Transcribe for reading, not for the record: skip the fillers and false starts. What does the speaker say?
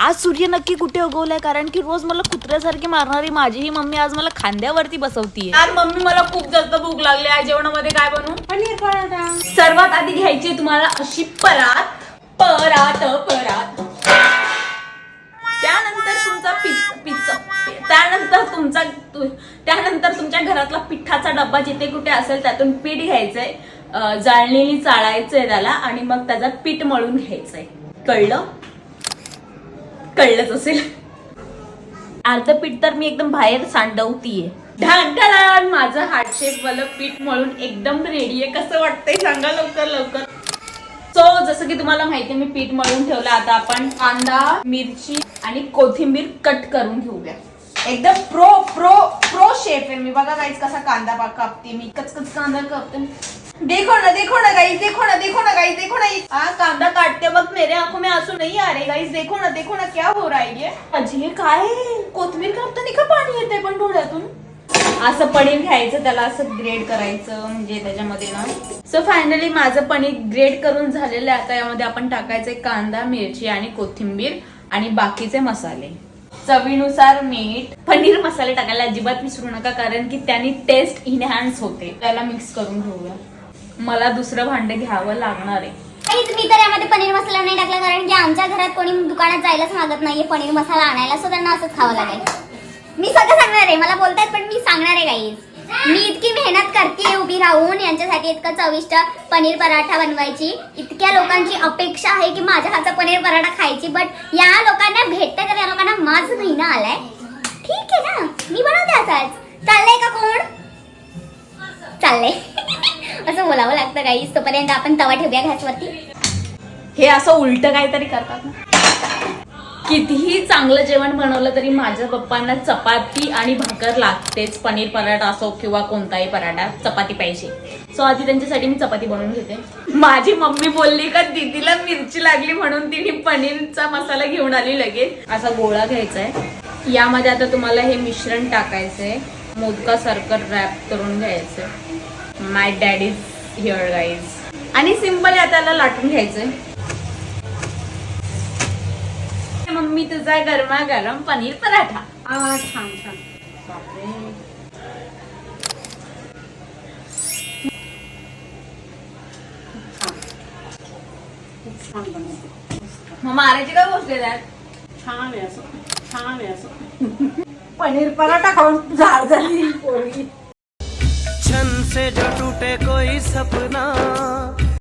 आज सूर्य नक्की कुठे उगवलाय, कारण की रोज मला कुत्र्यासारखी मारणारी माझी ही मम्मी आज मला खांद्यावरती बसवतीये. आज मम्मी मला खूप जास्त भूक लागली आहे. जेवणामध्ये काय बनवू? पनीर पराठा. सर्वात आधी घ्यायची तुम्हाला अशी परात. त्यानंतर तुमचा त्यानंतर तुमच्या घरातला पिठाचा डब्बा जिथे कुठे असेल त्यातून पीठ घ्यायचंय, जाळणीने चाळायचंय त्याला आणि मग त्याचा पीठ मळून घ्यायचंय. कळलंच असेल. अर्ध पीठ तर मी एकदम बाहेर सांडवतीये. ढाण माझं हार्ट शेप वालं पीठ मळून एकदम रेडी आहे. कसं वाटतंय सांगा लवकर. सो जसं की तुम्हाला माहिती मी पीठ मळून ठेवलं. आता आपण कांदा, मिरची आणि कोथिंबीर कट करून घेऊया. एकदम प्रो शेफ आहे मी. बघा गाईज कसा कांदा कापते मी. कचकच कांदा कापते. देखो ना गाइस, देखो ना. कांदा काटते वक्त मेरे आंखों में आंसू नहीं आ रहे गाइस. देखो ना क्या हो रहा है ये. अजी काय कोथिंबीर कापताना का पाणी येते पण डोळ्यातून. असं पनीर घ्यायचं, त्याला असं ग्रेड करायचं म्हणजे त्याच्यामध्ये ना. सो फायनली माझं पनीर ग्रेड करून झालेलं आहे. आता यामध्ये आपण टाकायचे कांदा, मिरची आणि कोथिंबीर आणि बाकीचे मसाले. चवीनुसार मीठ. पनीर मसाले टाकायला अजिबात विसरू नका, कारण की त्याने टेस्ट इनहॅन्स होते. त्याला मिक्स करून घेऊया. मला दुसरं भांडे घ्यावं लागणार आहे. मी तर यामध्ये पनीर मसाला नाही टाकला, कारण की आमच्या घरात कोणी दुकानात जायलाच मागत नाहीये पनीर मसाला आणायला. सो त्यांना असंच खावं लागेल. मी स्वतः सांगणार आहे. मला बोलतायत पण मी सांगणार आहे गाईज. मी इतकी मेहनत करते उभी राहून यांच्यासाठी इतकं चविष्ट पनीर पराठा बनवायची. इतक्या लोकांची अपेक्षा आहे की माझ्या हातचा पनीर पराठा खायची. बट या लोकांना भेटतंय तर या लोकांना माझ महिना आलाय. ठीक आहे ना, मी बनवते असाच. चाललंय का कोण? चाललंय. असं बोलावं लागतं गाईज. तोपर्यंत आपण तवा ठेवूया गॅसवरती. हे असं उलट काहीतरी करतात ना. कितीही चांगलं जेवण बनवलं तरी माझ्या पप्पांना चपाती आणि भाकर लागतेच. पनीर पराठा असो किंवा कोणताही पराठा, चपाती पाहिजे. सो आधी त्यांच्यासाठी मी चपाती बनवून घेते. माझी मम्मी बोलली का दीदीला मिरची लागली म्हणून तिने पनीरचा मसाला घेऊन आली लगेच. असा गोळा घ्यायचा आहे. यामध्ये आता तुम्हाला हे मिश्रण टाकायचंय. मोदकासारखं रॅप करून घ्यायचंय. माय डॅड इज हिअर गाईज. आणि सिंपल त्याला लाटून घ्यायचंय. मम्मी तुझा गरमागरम पनीर पराठा. छान. बापरे. मग मारायची काय गोष्ट आहे त्यात. छान आहे असं. पनीर पराठा खाऊन झाड झाली पोरगी. छन से जो टूटे कोई सपना